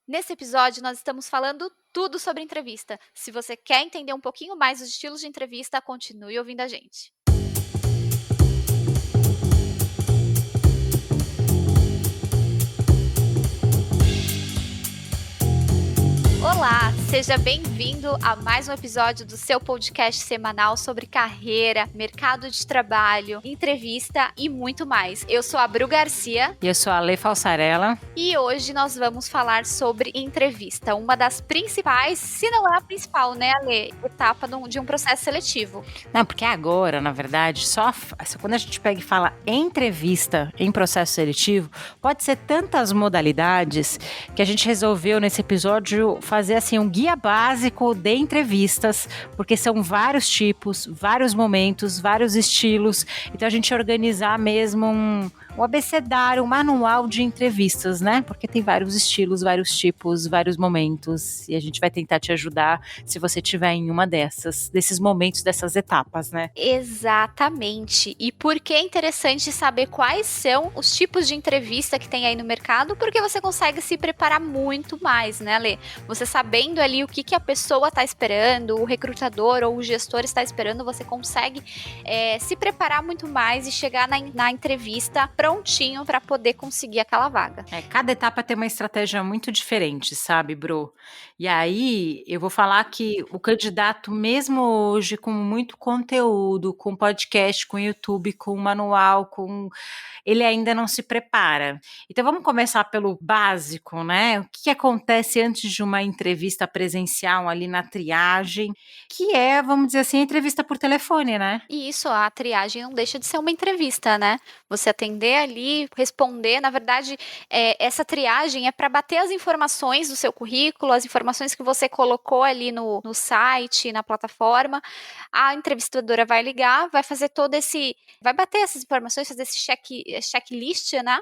Nesse episódio, nós estamos falando tudo sobre entrevista. Se você quer entender um pouquinho mais os estilos de entrevista, continue ouvindo a gente. Olá, seja bem-vindo a mais um episódio do seu podcast semanal sobre carreira, mercado de trabalho, entrevista e muito mais. Eu sou a Bru Garcia. E eu sou a Lê Falsarella. E hoje nós vamos falar sobre entrevista, uma das principais, se não é a principal, né, Lê, etapa de um processo seletivo. Não, porque agora, na verdade, só quando a gente pega e fala entrevista em processo seletivo, pode ser tantas modalidades que a gente resolveu nesse episódio fazer assim um guia básico de entrevistas, porque são vários tipos, vários momentos, vários estilos. Então a gente organizar mesmo um abecedário, um manual de entrevistas, né? Porque tem vários estilos, vários tipos, vários momentos, e a gente vai tentar te ajudar se você estiver em uma desses momentos, dessas etapas, né? Exatamente. E por que é interessante saber quais são os tipos de entrevista que tem aí no mercado? Porque você consegue se preparar muito mais, né, Lê? Você sabendo ali o que a pessoa está esperando, o recrutador ou o gestor está esperando, você consegue se preparar muito mais e chegar na entrevista prontinho para poder conseguir aquela vaga. Cada etapa tem uma estratégia muito diferente, sabe, Bru? E aí, eu vou falar que o candidato, mesmo hoje, com muito conteúdo, com podcast, com YouTube, com manual, ele ainda não se prepara. Então, vamos começar pelo básico, né? O que acontece antes de uma entrevista presencial ali na triagem, que é, vamos dizer assim, a entrevista por telefone, né? E isso, a triagem não deixa de ser uma entrevista, né? Você atender ali, responder. Na verdade, essa triagem é para bater as informações do seu currículo, as informações que você colocou ali no site, na plataforma. A entrevistadora vai ligar, vai fazer vai bater essas informações, fazer esse checklist, né?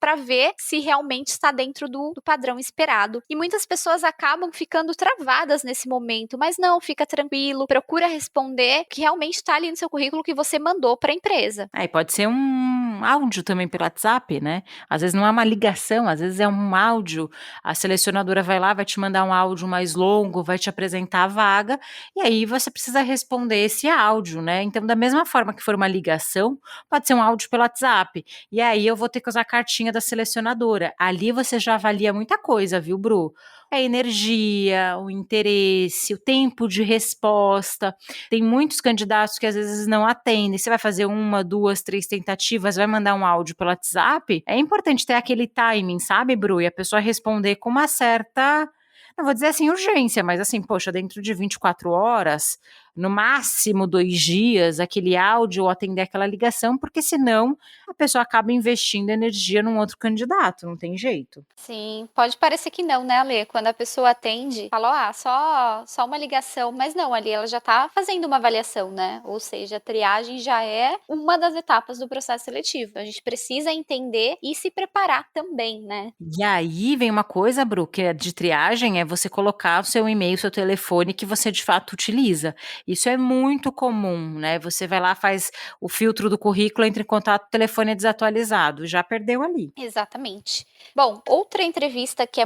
Para ver se realmente está dentro do padrão esperado. E muitas pessoas acabam ficando travadas nesse momento, mas não, fica tranquilo, procura responder que realmente está ali no seu currículo que você mandou para a empresa. E pode ser um áudio também pelo WhatsApp, né? Às vezes não é uma ligação, às vezes é um áudio. A selecionadora vai lá, vai te mandar um áudio mais longo, vai te apresentar a vaga, e aí você precisa responder esse áudio, né? Então, da mesma forma que for uma ligação, pode ser um áudio pelo WhatsApp. E aí eu vou ter que usar a cartinha da selecionadora. Ali você já avalia muita coisa, viu, Bru? A energia, o interesse, o tempo de resposta. Tem muitos candidatos que às vezes não atendem. Você vai fazer 1, 2, 3 tentativas, vai mandar um áudio pelo WhatsApp. É importante ter aquele timing, sabe, Bru? E a pessoa responder com uma certa, não vou dizer assim urgência, mas assim, poxa, dentro de 24 horas, no máximo 2 dias, aquele áudio ou atender aquela ligação, porque senão a pessoa acaba investindo energia num outro candidato, não tem jeito. Sim, pode parecer que não, né, Alê? Quando a pessoa atende, fala, só uma ligação, mas não, ali ela já tá fazendo uma avaliação, né? Ou seja, a triagem já é uma das etapas do processo seletivo. A gente precisa entender e se preparar também, né? E aí vem uma coisa, Bru, que é de triagem, é você colocar o seu e-mail, seu telefone que você de fato utiliza. Isso é muito comum, né? Você vai lá, faz o filtro do currículo, entra em contato, o telefone é desatualizado, já perdeu ali. Exatamente. Bom, outra entrevista que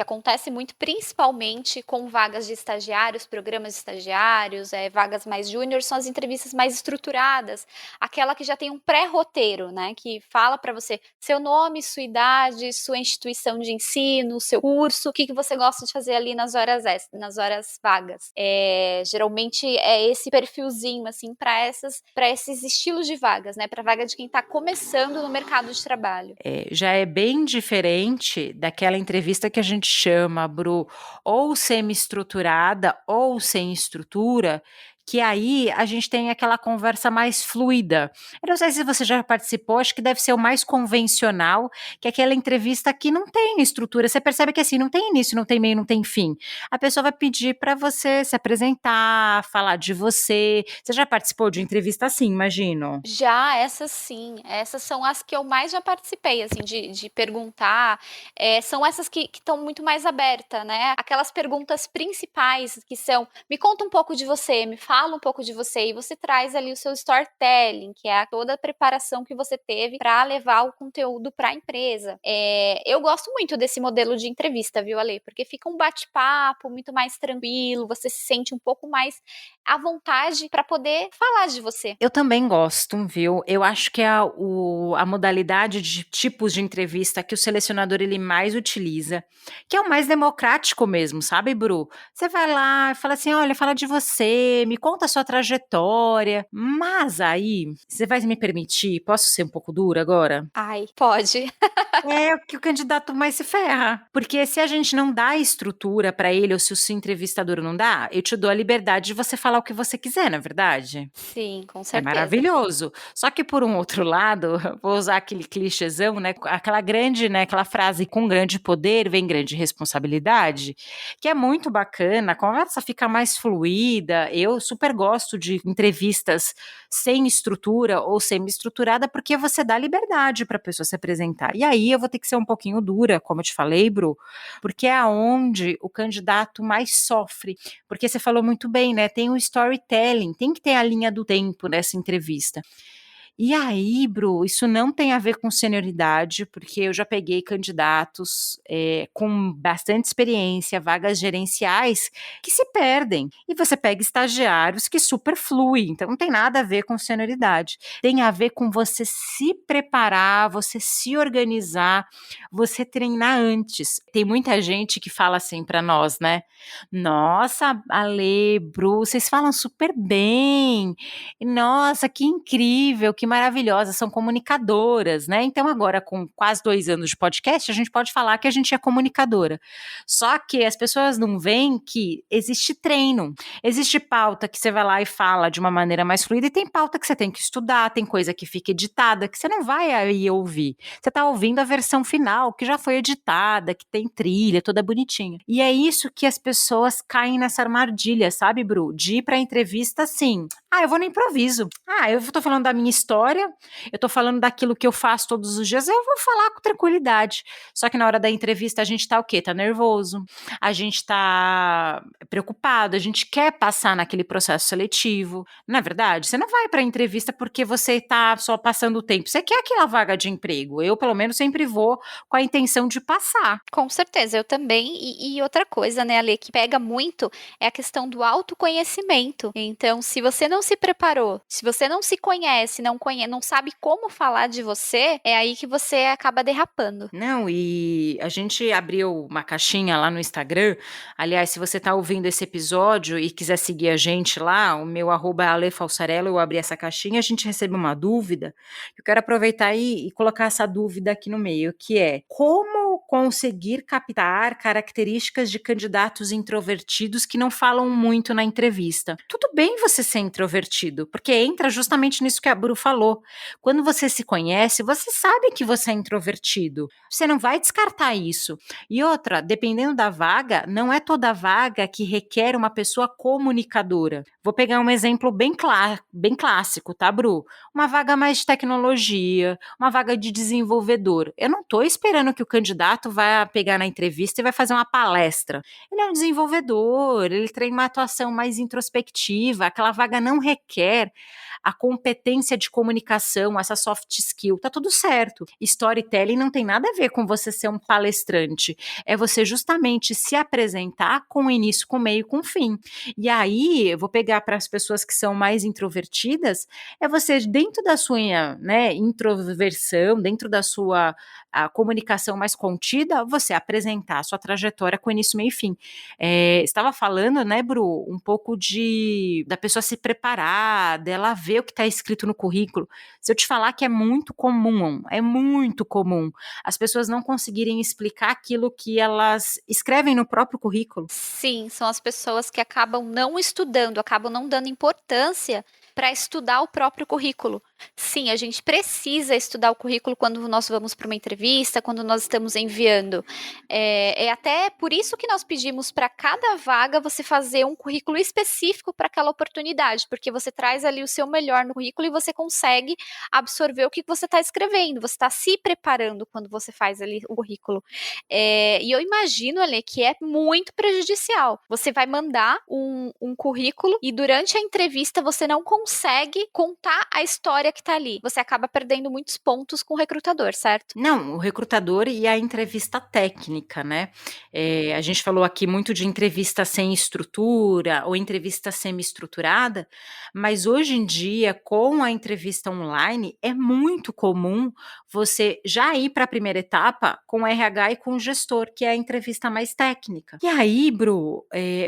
acontece muito, principalmente com vagas de estagiários, programas de estagiários, vagas mais júnior, são as entrevistas mais estruturadas, aquela que já tem um pré-roteiro, né, que fala para você seu nome, sua idade, sua instituição de ensino, seu curso, o que você gosta de fazer ali nas horas vagas. Geralmente é esse perfilzinho assim para esses estilos de vagas, né, para vaga de quem está começando no mercado de trabalho. Já é bem diferente daquela entrevista que a gente chama, Bru, ou semi-estruturada ou sem estrutura, que aí a gente tem aquela conversa mais fluida. Eu não sei se você já participou, acho que deve ser o mais convencional, que é aquela entrevista que não tem estrutura. Você percebe que assim, não tem início, não tem meio, não tem fim. A pessoa vai pedir para você se apresentar, falar de você. Você já participou de entrevista assim, imagino? Já, essas sim, essas são as que eu mais já participei, assim, de perguntar, são essas que estão muito mais abertas, né, aquelas perguntas principais que são, me conta um pouco de você, me fala fala um pouco de você e você traz ali o seu storytelling, que é toda a preparação que você teve para levar o conteúdo para a empresa. Eu gosto muito desse modelo de entrevista, viu, Ale? Porque fica um bate-papo muito mais tranquilo, você se sente um pouco mais à vontade para poder falar de você. Eu também gosto, viu? Eu acho que é a modalidade de tipos de entrevista que o selecionador ele mais utiliza, que é o mais democrático mesmo, sabe, Bru? Você vai lá e fala assim: olha, fala de você, me conta a sua trajetória. Mas aí, você vai me permitir? Posso ser um pouco dura agora? Ai, pode. É o que o candidato mais se ferra. Porque se a gente não dá estrutura para ele, ou se o seu entrevistador não dá, eu te dou a liberdade de você falar o que você quiser, não é verdade? Sim, com É certeza. maravilhoso. Só que por um outro lado, vou usar aquele clichêzão, né, aquela grande, né, aquela frase com grande poder vem grande responsabilidade, que é muito bacana, a conversa fica mais fluida. Eu super gosto de entrevistas sem estrutura ou semi-estruturada, porque você dá liberdade para a pessoa se apresentar. E aí eu vou ter que ser um pouquinho dura, como eu te falei, Bru, porque é aonde o candidato mais sofre. Porque você falou muito bem, né? Tem o storytelling, tem que ter a linha do tempo nessa entrevista. E aí, Bru, isso não tem a ver com senioridade, porque eu já peguei candidatos com bastante experiência, vagas gerenciais, que se perdem. E você pega estagiários que super fluem, então não tem nada a ver com senioridade. Tem a ver com você se preparar, você se organizar, você treinar antes. Tem muita gente que fala assim para nós, né? Nossa, Ale, Bru, vocês falam super bem. Nossa, que incrível, que maravilhosa, são comunicadoras, né? Então, agora, com quase 2 anos de podcast, a gente pode falar que a gente é comunicadora. Só que as pessoas não veem que existe treino, existe pauta que você vai lá e fala de uma maneira mais fluida, e tem pauta que você tem que estudar, tem coisa que fica editada, que você não vai aí ouvir. Você está ouvindo a versão final, que já foi editada, que tem trilha, toda bonitinha. E é isso que as pessoas caem nessa armadilha, sabe, Bru? De ir para entrevista assim, eu vou no improviso. Eu tô falando da minha história, eu tô falando daquilo que eu faço todos os dias, eu vou falar com tranquilidade. Só que na hora da entrevista a gente tá o quê? Tá nervoso, a gente tá preocupado, a gente quer passar naquele processo seletivo. Não é verdade? Você não vai pra entrevista porque você tá só passando o tempo, você quer aquela vaga de emprego. Eu, pelo menos, sempre vou com a intenção de passar. Com certeza, eu também. E outra coisa, né, Ale, que pega muito é a questão do autoconhecimento. Então, se você não se preparou, se você não se conhece, não sabe como falar de você, é aí que você acaba derrapando. Não, e a gente abriu uma caixinha lá no Instagram. Aliás, se você está ouvindo esse episódio e quiser seguir a gente lá, o meu arroba é Ale Falsarello, eu abri essa caixinha, a gente recebeu uma dúvida. Eu quero aproveitar e colocar essa dúvida aqui no meio, que é: como conseguir captar características de candidatos introvertidos que não falam muito na entrevista? Tudo bem você ser introvertido, porque entra justamente nisso que a Bru falou. Quando você se conhece, você sabe que você é introvertido. Você não vai descartar isso. E outra, dependendo da vaga, não é toda vaga que requer uma pessoa comunicadora. Vou pegar um exemplo bem clássico, tá, Bru? Uma vaga mais de tecnologia, uma vaga de desenvolvedor. Eu não estou esperando que o candidato vai pegar na entrevista e vai fazer uma palestra. Ele é um desenvolvedor, ele tem uma atuação mais introspectiva, aquela vaga não requer a competência de comunicação, essa soft skill, tá tudo certo. Storytelling não tem nada a ver com você ser um palestrante, é você justamente se apresentar com o início, com o meio e com o fim. E aí, eu vou pegar para as pessoas que são mais introvertidas, é você, dentro da sua, né, introversão, dentro da sua a comunicação mais contida, você apresentar a sua trajetória com início, meio e fim. Estava falando, né, Bru, um pouco da pessoa se preparar, dela ver o que está escrito no currículo. Se eu te falar que é muito comum as pessoas não conseguirem explicar aquilo que elas escrevem no próprio currículo. Sim, são as pessoas que acabam não estudando, acabam não dando importância para estudar o próprio currículo. Sim, a gente precisa estudar o currículo quando nós vamos para uma entrevista, quando nós estamos enviando. É até por isso que nós pedimos para cada vaga você fazer um currículo específico para aquela oportunidade, porque você traz ali o seu melhor no currículo e você consegue absorver o que você está escrevendo, você está se preparando quando você faz ali o currículo. E eu imagino, Ale, que é muito prejudicial. Você vai mandar um currículo e durante a entrevista você não consegue contar a história que tá ali. Você acaba perdendo muitos pontos com o recrutador, certo? Não, o recrutador e a entrevista técnica, né? A gente falou aqui muito de entrevista sem estrutura ou entrevista semi-estruturada, mas hoje em dia, com a entrevista online, é muito comum você já ir para a primeira etapa com o RH e com o gestor, que é a entrevista mais técnica. E aí, Bru,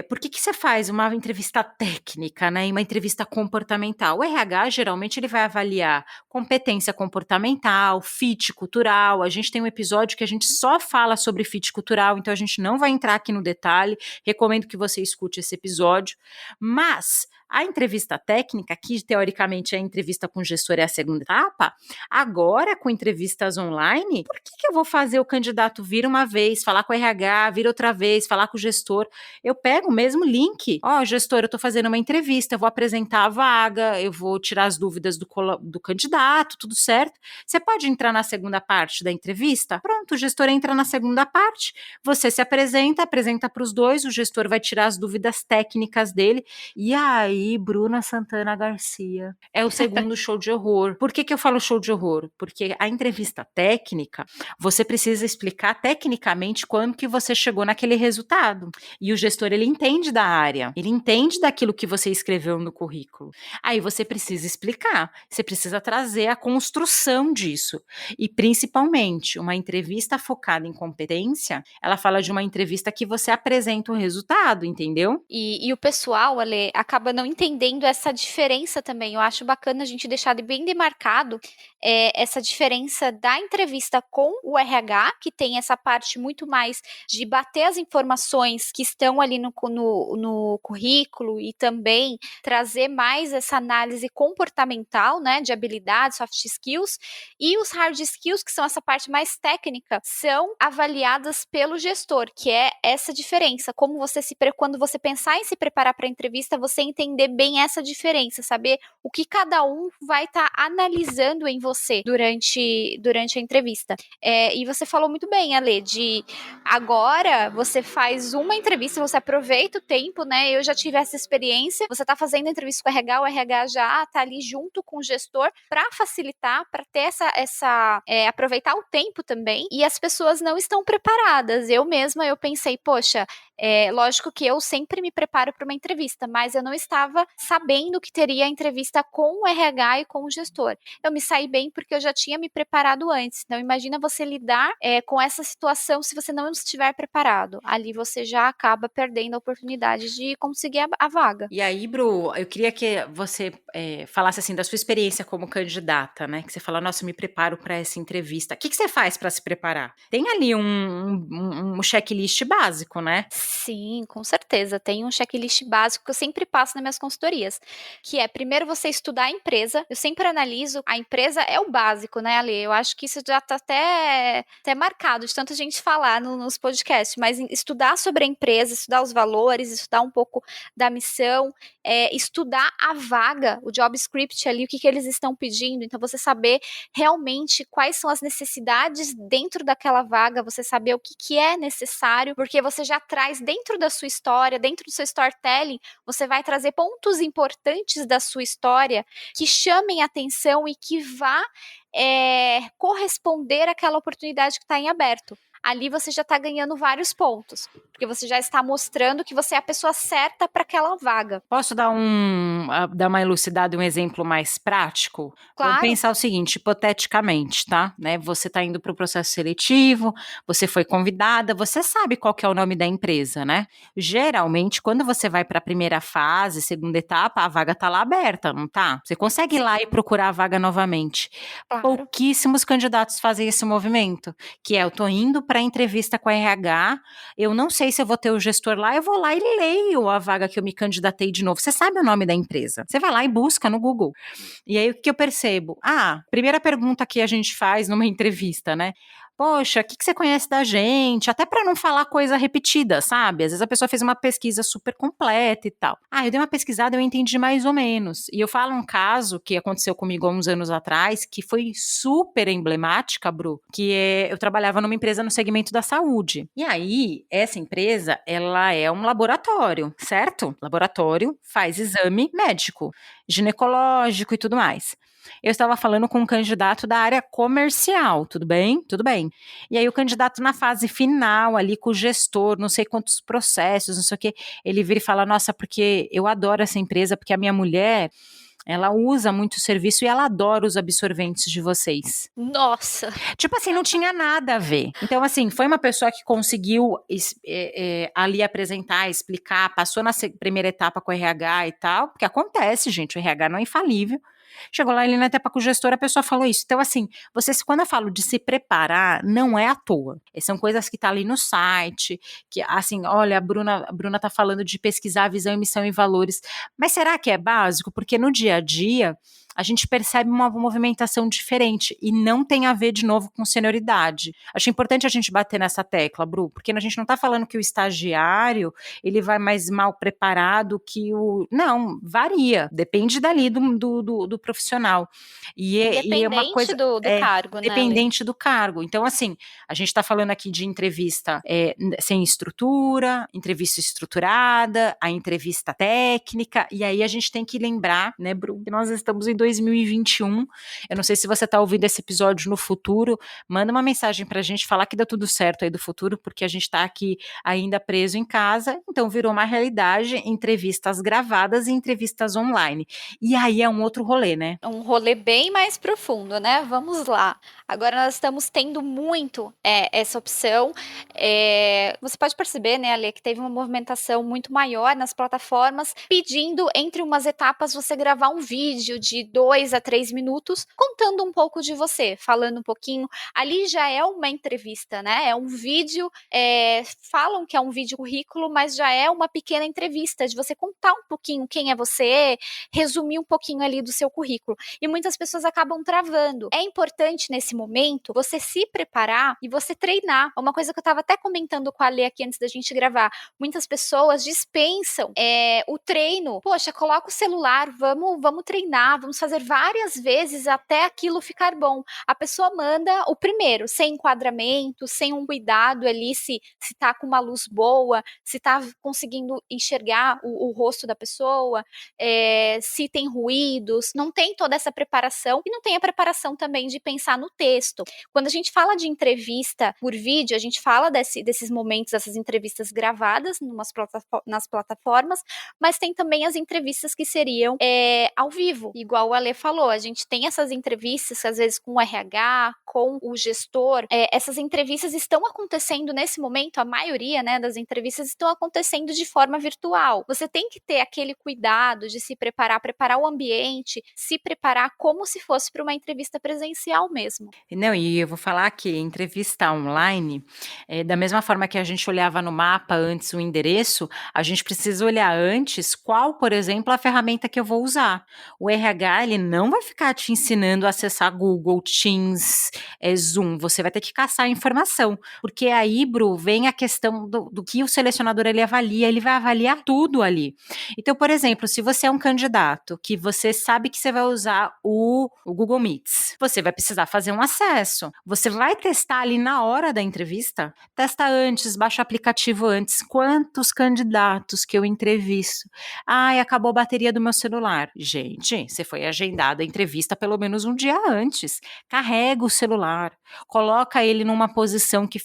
por que você faz uma entrevista técnica, né? E uma entrevista comportamental? O RH, geralmente, ele vai avaliar competência comportamental, fit cultural. A gente tem um episódio que a gente só fala sobre fit cultural, então a gente não vai entrar aqui no detalhe. Recomendo que você escute esse episódio. Mas a entrevista técnica, que teoricamente é a entrevista com o gestor, é a segunda etapa, agora com entrevistas online, por que eu vou fazer o candidato vir uma vez, falar com o RH, vir outra vez, falar com o gestor? Eu pego o mesmo link. Gestor, eu estou fazendo uma entrevista, eu vou apresentar a vaga, eu vou tirar as dúvidas do candidato, tudo certo. Você pode entrar na segunda parte da entrevista? Pronto, o gestor entra na segunda parte, você se apresenta para os dois, o gestor vai tirar as dúvidas técnicas dele, e aí Bruna Santana Garcia é o segundo show de horror. Por que eu falo show de horror? Porque a entrevista técnica, você precisa explicar tecnicamente como que você chegou naquele resultado. E o gestor, ele entende da área, ele entende daquilo que você escreveu no currículo. Aí você precisa explicar, você precisa trazer a construção disso. E principalmente, uma entrevista focada em competência, ela fala de uma entrevista que você apresenta o resultado, entendeu? E o pessoal, Ale, acaba não entendendo essa diferença também. Eu acho bacana a gente deixar bem demarcado essa diferença da entrevista com o RH, que tem essa parte muito mais de bater as informações que estão ali no currículo e também trazer mais essa análise comportamental, né, de habilidades, soft skills, e os hard skills, que são essa parte mais técnica, são avaliadas pelo gestor, que é essa diferença. Como quando você pensar em se preparar para a entrevista, você entender bem essa diferença, saber o que cada um vai estar analisando em você durante a entrevista. E você falou muito bem, Ale, de agora você faz uma entrevista, você aproveita o tempo, né? Eu já tive essa experiência. Você está fazendo a entrevista com o RH já está ali junto com o gestor para facilitar, para ter aproveitar o tempo também. E as pessoas não estão preparadas. Eu pensei, poxa, lógico que eu sempre me preparo para uma entrevista, mas eu não estava sabendo que teria a entrevista com o RH e com o gestor. Eu me saí bem porque eu já tinha me preparado antes. Então, imagina você lidar com essa situação se você não estiver preparado. Ali você já acaba perdendo a oportunidade de conseguir a vaga. E aí, Bru, eu queria que você falasse assim da sua experiência como candidata, né? Que você fala, nossa, eu me preparo para essa entrevista. O que você faz para se preparar? Tem ali um checklist básico, né? Sim, com certeza. Tem um checklist básico que eu sempre passo nas minhas consultorias, que é primeiro você estudar a empresa. Eu sempre analiso, a empresa é o básico, né, Ale? Eu acho que isso já está até marcado de tanta gente falar nos podcasts, mas estudar sobre a empresa, estudar os valores, estudar um pouco da missão, estudar a vaga, o job script ali, o que eles estão pedindo. Então, você saber realmente quais são as necessidades dentro daquela vaga, você saber o que é necessário, porque você já traz dentro da sua história, dentro do seu storytelling, você vai trazer pontos importantes da sua história que chamem atenção e que vá corresponder àquela oportunidade que está em aberto. Ali você já está ganhando vários pontos, porque você já está mostrando que você é a pessoa certa para aquela vaga. Posso dar uma elucidada, um exemplo mais prático? Claro. Vamos pensar o seguinte, hipoteticamente, tá? Né? Você está indo para o processo seletivo, você foi convidada, você sabe qual que é o nome da empresa, né? Geralmente, quando você vai para a primeira fase, segunda etapa, a vaga está lá aberta, não tá? Você consegue ir lá e procurar a vaga novamente. Claro. Pouquíssimos candidatos fazem esse movimento, que eu tô indo para a entrevista com a RH, eu não sei sei se eu vou ter o gestor lá, eu vou lá e leio a vaga que eu me candidatei de novo. Você sabe o nome da empresa. Você vai lá e busca no Google. E aí o que eu percebo? Primeira pergunta que a gente faz numa entrevista, né? Poxa, o que você conhece da gente? Até para não falar coisa repetida, sabe? Às vezes a pessoa fez uma pesquisa super completa e tal. Eu dei uma pesquisada, eu entendi mais ou menos. E eu falo um caso que aconteceu comigo há uns anos atrás, que foi super emblemática, Bru, eu trabalhava numa empresa no segmento da saúde. E aí, essa empresa, ela é um laboratório, certo? Laboratório faz exame médico, ginecológico e tudo mais. Eu estava falando com um candidato da área comercial, tudo bem? Tudo bem. E aí o candidato na fase final ali com o gestor, não sei quantos processos, não sei o quê, ele vira e fala, nossa, porque eu adoro essa empresa, porque a minha mulher, ela usa muito o serviço e ela adora os absorventes de vocês. Nossa! Tipo assim, não tinha nada a ver. Então, assim, foi uma pessoa que conseguiu ali apresentar, explicar, passou na primeira etapa com o RH e tal, porque acontece, gente, o RH não é infalível. Chegou lá, ele na etapa com o gestor, a pessoa falou isso. Então, assim, quando eu falo de se preparar, não é à toa. São coisas que tá ali no site, que, assim, olha, a Bruna tá falando de pesquisar a visão, missão e valores. Mas será que é básico? Porque no dia a dia, a gente percebe uma movimentação diferente e não tem a ver, de novo, com senioridade. Acho importante a gente bater nessa tecla, Bru, porque a gente não tá falando que o estagiário, ele vai mais mal preparado que o... Não, varia, depende dali do profissional. E é uma coisa... do cargo, né, dependente do cargo. Então, assim, a gente tá falando aqui de entrevista sem estrutura, entrevista estruturada, a entrevista técnica, e aí a gente tem que lembrar, né, Bru, que nós estamos em 2021, eu não sei se você está ouvindo esse episódio no futuro, manda uma mensagem pra gente, falar que dá tudo certo aí do futuro, porque a gente tá aqui ainda preso em casa, então virou uma realidade, entrevistas gravadas e entrevistas online. E aí é um outro rolê, né? Um rolê bem mais profundo, né? Vamos lá. Agora nós estamos tendo muito essa opção. Você pode perceber, né, Ale, que teve uma movimentação muito maior nas plataformas, pedindo, entre umas etapas, você gravar um vídeo de 2 a 3 minutos, contando um pouco de você, falando um pouquinho. Ali já é uma entrevista, né? É um vídeo, falam que é um vídeo currículo, mas já é uma pequena entrevista, de você contar um pouquinho quem é você, resumir um pouquinho ali do seu currículo. E muitas pessoas acabam travando. É importante, nesse momento, você se preparar e você treinar. Uma coisa que eu estava até comentando com a Lê aqui antes da gente gravar. Muitas pessoas dispensam o treino. Poxa, coloca o celular, vamos treinar, vamos fazer várias vezes até aquilo ficar bom. A pessoa manda o primeiro, sem enquadramento, sem um cuidado ali, se tá com uma luz boa, se tá conseguindo enxergar o rosto da pessoa, se tem ruídos, não tem toda essa preparação e não tem a preparação também de pensar no texto. Quando a gente fala de entrevista por vídeo, a gente fala desses momentos, dessas entrevistas gravadas nas plataformas, mas tem também as entrevistas que seriam ao vivo, igual o Ale falou, a gente tem essas entrevistas, às vezes com o RH, com o gestor, essas entrevistas estão acontecendo nesse momento, a maioria, né, das entrevistas estão acontecendo de forma virtual. Você tem que ter aquele cuidado de se preparar o ambiente, se preparar como se fosse para uma entrevista presencial mesmo. Não, e eu vou falar que entrevista online, da mesma forma que a gente olhava no mapa antes o endereço, a gente precisa olhar antes qual, por exemplo, a ferramenta que eu vou usar. O RH, ele não vai ficar te ensinando a acessar Google, Teams, Zoom, você vai ter que caçar a informação, porque aí, Bru, vem a questão do que o selecionador ele avalia, ele vai avaliar tudo ali. Então, por exemplo, se você é um candidato que você sabe que você vai usar o Google Meets, você vai precisar fazer um acesso. Você vai testar ali na hora da entrevista? Testa antes, baixa o aplicativo antes. Quantos candidatos que eu entrevisto? Ai, acabou a bateria do meu celular. Gente, você foi agendado a entrevista pelo menos um dia antes. Carrega o celular, coloca ele numa posição que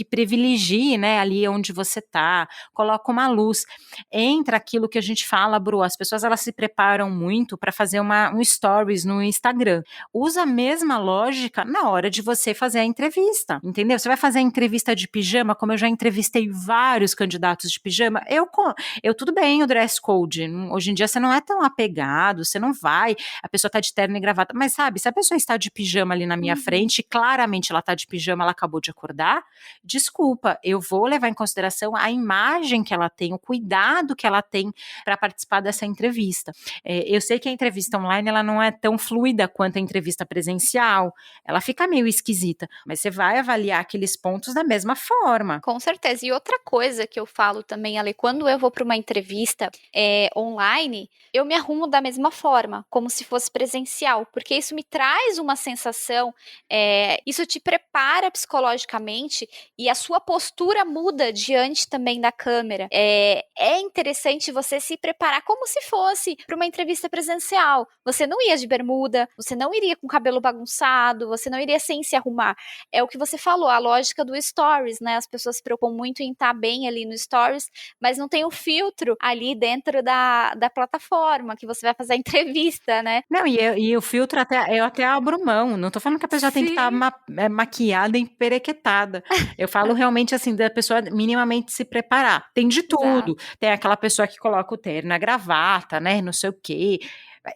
privilegie, né, ali onde você tá, coloca uma luz. Entra aquilo que a gente fala, Bru, as pessoas elas se preparam muito para fazer um stories no Instagram. Usa a mesma lógica na hora de você fazer a entrevista, entendeu? Você vai fazer a entrevista de pijama, como eu já entrevistei vários candidatos de pijama, eu tudo bem o dress code, hoje em dia você não é tão apegado, você não vai, a pessoa tá de terno e gravata, mas sabe, se a pessoa está de pijama ali na minha frente, claramente ela tá de pijama, ela acabou de acordar, desculpa, eu vou levar em consideração a imagem que ela tem, o cuidado que ela tem para participar dessa entrevista. Eu sei que a entrevista online ela não é tão fluida quanto a entrevista presencial, ela fica meio esquisita, mas você vai avaliar aqueles pontos da mesma forma. Com certeza. E outra coisa que eu falo também, Ale, quando eu vou para uma entrevista online, eu me arrumo da mesma forma, como se fosse presencial, porque isso me traz uma sensação, isso te prepara psicologicamente e a sua postura muda diante também da câmera. É interessante você se preparar como se fosse para uma entrevista presencial. Você não ia de bermuda, você não iria com o cabelo bagunçado, você não iria sem se arrumar. É o que você falou, a lógica do stories, né? As pessoas se preocupam muito em estar bem ali no stories, mas não tem o filtro ali dentro da plataforma que você vai fazer a entrevista, né? Não, e o filtro eu até abro mão, não tô falando que a pessoa tem que estar Sim. maquiada, emperequetada. Eu falo realmente assim, da pessoa minimamente se preparar. Tem de Exato. tudo. Tem aquela pessoa que coloca o terno, a gravata, né, não sei o quê.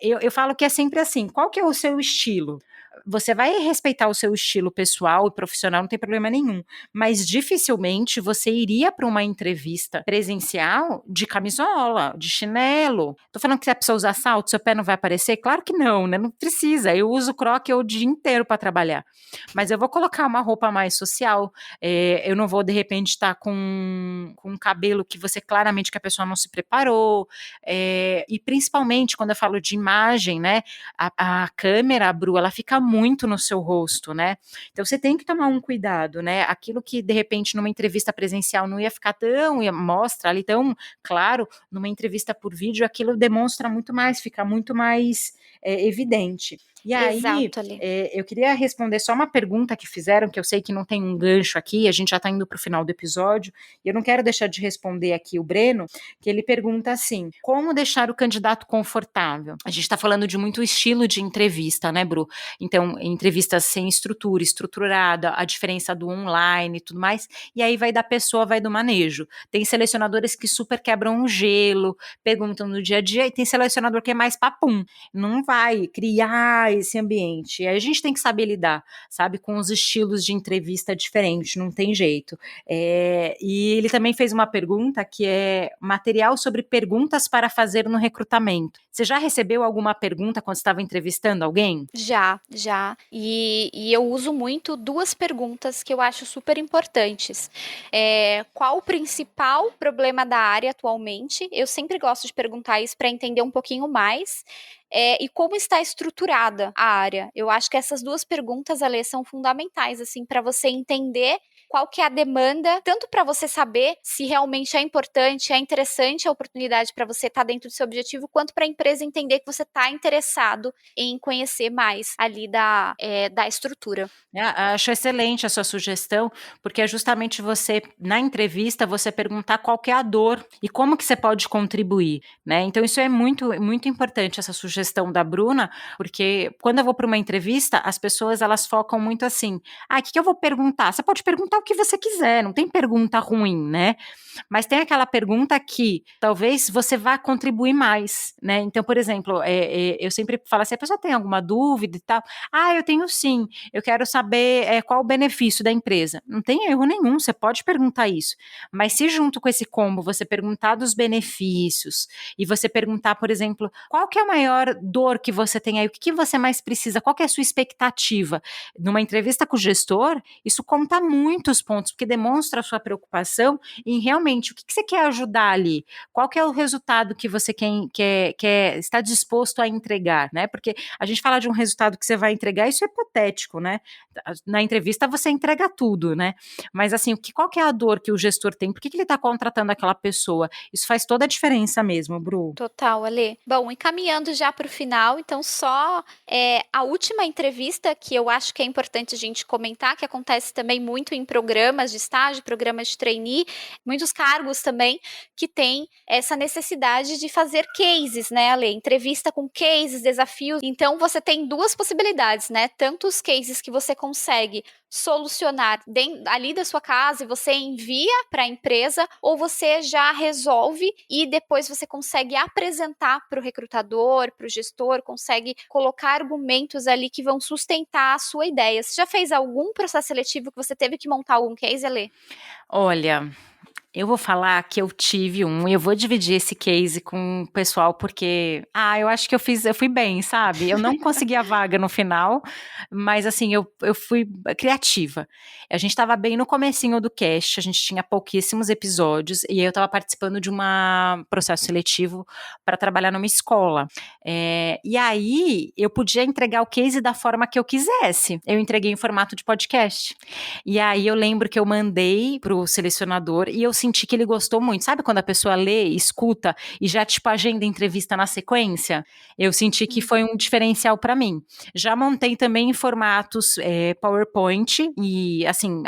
Eu falo que é sempre assim, qual que é o seu estilo? Você vai respeitar o seu estilo pessoal e profissional, não tem problema nenhum, mas dificilmente você iria para uma entrevista presencial de camisola, de chinelo. Tô falando que se a pessoa usar salto, seu pé não vai aparecer? Claro que não, né? Não precisa. Eu uso croque o dia inteiro para trabalhar. Mas eu vou colocar uma roupa mais social. Eu não vou, de repente, estar com um cabelo que você claramente que a pessoa não se preparou. E principalmente quando eu falo de imagem, né? A câmera, Bru, ela fica muito no seu rosto, né? Então você tem que tomar um cuidado, né? Aquilo que de repente numa entrevista presencial não ia ficar tão, mostra ali tão claro, numa entrevista por vídeo aquilo demonstra muito mais, fica muito mais evidente. E aí, Exato, Ale. eu queria responder só uma pergunta que fizeram, que eu sei que não tem um gancho aqui, a gente já está indo para o final do episódio, e eu não quero deixar de responder aqui o Breno, que ele pergunta assim: como deixar o candidato confortável? A gente está falando de muito estilo de entrevista, né, Bru? Então, entrevistas sem estrutura, estruturada, a diferença do online e tudo mais, e aí vai da pessoa, vai do manejo. Tem selecionadores que super quebram o gelo, perguntam no dia a dia, e tem selecionador que é mais papum, não vai criar esse ambiente. E aí a gente tem que saber lidar, sabe, com os estilos de entrevista diferentes, não tem jeito. E ele também fez uma pergunta que é material sobre perguntas para fazer no recrutamento. Você já recebeu alguma pergunta quando estava entrevistando alguém? Já. E eu uso muito duas perguntas que eu acho super importantes. Qual o principal problema da área atualmente? Eu sempre gosto de perguntar isso para entender um pouquinho mais. E como está estruturada a área? Eu acho que essas duas perguntas, Alê, são fundamentais, assim, para você entender qual que é a demanda, tanto para você saber se realmente é importante, é interessante a oportunidade para você estar dentro do seu objetivo, quanto para a empresa entender que você está interessado em conhecer mais ali da estrutura. Acho excelente a sua sugestão, porque é justamente você, na entrevista, você perguntar qual que é a dor e como que você pode contribuir, né? Então isso é muito, muito importante, essa sugestão da Bruna, porque quando eu vou para uma entrevista, as pessoas elas focam muito assim, o que eu vou perguntar? Você pode perguntar o que você quiser, não tem pergunta ruim, né? Mas tem aquela pergunta que talvez você vá contribuir mais, né? Então, por exemplo, eu sempre falo assim, a pessoa tem alguma dúvida e tal? Eu tenho sim, eu quero saber qual o benefício da empresa. Não tem erro nenhum, você pode perguntar isso. Mas se junto com esse combo você perguntar dos benefícios e você perguntar, por exemplo, qual que é a maior dor que você tem aí, o que você mais precisa, qual que é a sua expectativa? Numa entrevista com o gestor, isso conta muitos pontos, porque demonstra a sua preocupação em realmente o que você quer ajudar ali, qual que é o resultado que você está disposto a entregar, né? Porque a gente fala de um resultado que você vai entregar, isso é hipotético, né? Na entrevista você entrega tudo, né? Mas assim, qual que é a dor que o gestor tem? Por que ele está contratando aquela pessoa? Isso faz toda a diferença mesmo, Bru. Total, Alê. Bom, encaminhando já para o final, então só a última entrevista que eu acho que é importante a gente comentar, que acontece também muito em programas de estágio, programas de trainee, muitos cargos também que têm essa necessidade de fazer cases, né, Ale? Entrevista com cases, desafios. Então, você tem duas possibilidades, né? Tanto os cases que você consegue solucionar ali da sua casa e você envia para a empresa, ou você já resolve e depois você consegue apresentar para o recrutador, para o gestor, consegue colocar argumentos ali que vão sustentar a sua ideia. Você já fez algum processo seletivo que você teve que montar algum case, Ale? Olha, eu vou falar que eu tive e eu vou dividir esse case com o pessoal, porque, eu acho que eu fui bem, sabe? Eu não consegui a vaga no final, mas assim, eu fui criativa. A gente estava bem no comecinho do cast, a gente tinha pouquíssimos episódios, e aí eu estava participando de um processo seletivo para trabalhar numa escola. E aí, eu podia entregar o case da forma que eu quisesse. Eu entreguei em formato de podcast. E aí, eu lembro que eu mandei pro selecionador e eu senti que ele gostou muito. Sabe quando a pessoa lê, escuta e já, tipo, agenda a entrevista na sequência? Eu senti que foi um diferencial para mim. Já montei também em formatos PowerPoint e, assim,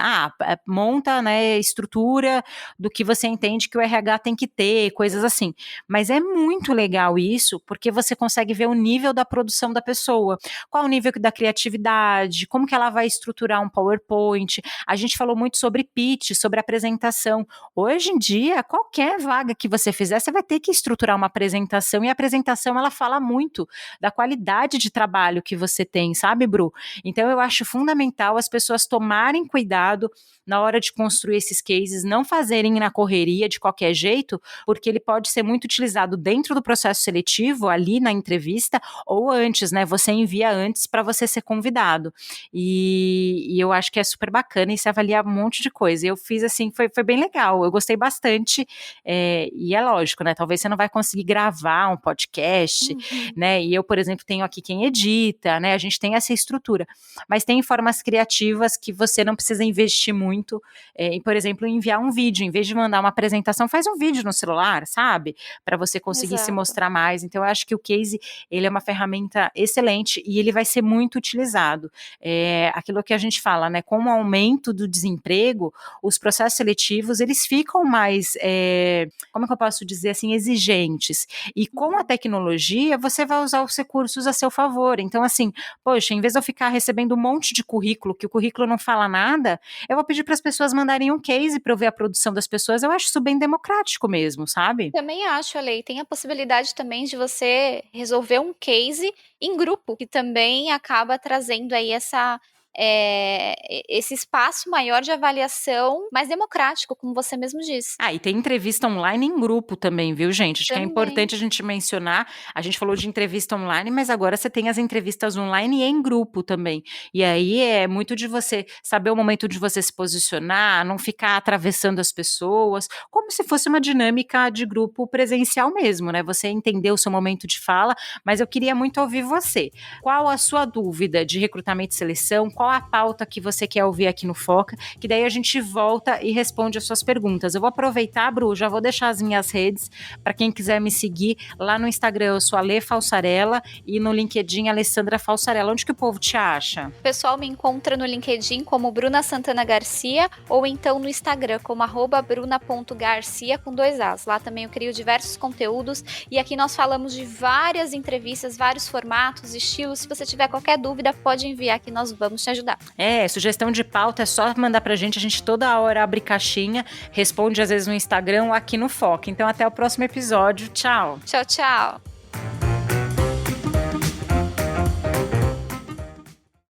monta, né, estrutura do que você entende que o RH tem que ter, coisas assim. Mas é muito legal isso, porque você consegue ver o nível da produção da pessoa. Qual o nível da criatividade, como que ela vai estruturar um PowerPoint. A gente falou muito sobre pitch, sobre apresentação. Hoje em dia, qualquer vaga que você fizer, você vai ter que estruturar uma apresentação, e a apresentação, ela fala muito da qualidade de trabalho que você tem, sabe, Bru? Então, eu acho fundamental as pessoas tomarem cuidado na hora de construir esses cases, não fazerem na correria de qualquer jeito, porque ele pode ser muito utilizado dentro do processo seletivo, ali na entrevista, ou antes, né? Você envia antes para você ser convidado. E eu acho que é super bacana e se avalia um monte de coisa. Eu fiz assim, foi bem legal, eu gostei bastante, e é lógico, né? Talvez você não vai conseguir gravar um podcast, né? E eu, por exemplo, tenho aqui quem edita, né? A gente tem essa estrutura, mas tem formas criativas que você não precisa investir muito, por exemplo, enviar um vídeo, em vez de mandar uma apresentação, faz um vídeo no celular, sabe? Para você conseguir se mostrar mais. Então, eu acho que o case, ele é uma ferramenta excelente e ele vai ser muito utilizado. Aquilo que a gente fala, né? Com o aumento do desemprego, os processos seletivos, eles ficam mais, como é que eu posso dizer assim, exigentes. E com a tecnologia, você vai usar os recursos a seu favor. Então, assim, poxa, em vez de eu ficar recebendo um monte de currículo, que o currículo não fala nada, eu vou pedir para as pessoas mandarem um case para eu ver a produção das pessoas. Eu acho isso bem democrático mesmo, sabe? Também acho, Ale, tem a possibilidade também de você resolver um case em grupo, que também acaba trazendo aí esse espaço maior de avaliação mais democrático, como você mesmo disse. E tem entrevista online em grupo também, viu, gente? Acho que é Também. importante a gente mencionar. A gente falou de entrevista online, mas agora você tem as entrevistas online e em grupo também. E aí é muito de você saber o momento de você se posicionar, não ficar atravessando as pessoas, como se fosse uma dinâmica de grupo presencial mesmo, né? Você entender o seu momento de fala, mas eu queria muito ouvir você. Qual a sua dúvida de recrutamento e seleção? Qual a pauta que você quer ouvir aqui no Foca? Que daí a gente volta e responde as suas perguntas. Eu vou aproveitar, Bru, já vou deixar as minhas redes para quem quiser me seguir. Lá no Instagram eu sou Ale Falsarella e no LinkedIn Alessandra Falsarella. Onde que o povo te acha? O pessoal me encontra no LinkedIn como Bruna Santana Garcia ou então no Instagram como @bruna.garcia com 2 As. Lá também eu crio diversos conteúdos e aqui nós falamos de várias entrevistas, vários formatos, estilos. Se você tiver qualquer dúvida, pode enviar que nós vamos te ajudar. Sugestão de pauta é só mandar pra gente. A gente toda hora abre caixinha, responde às vezes no Instagram ou aqui no Foca. Então até o próximo episódio. Tchau. Tchau, tchau.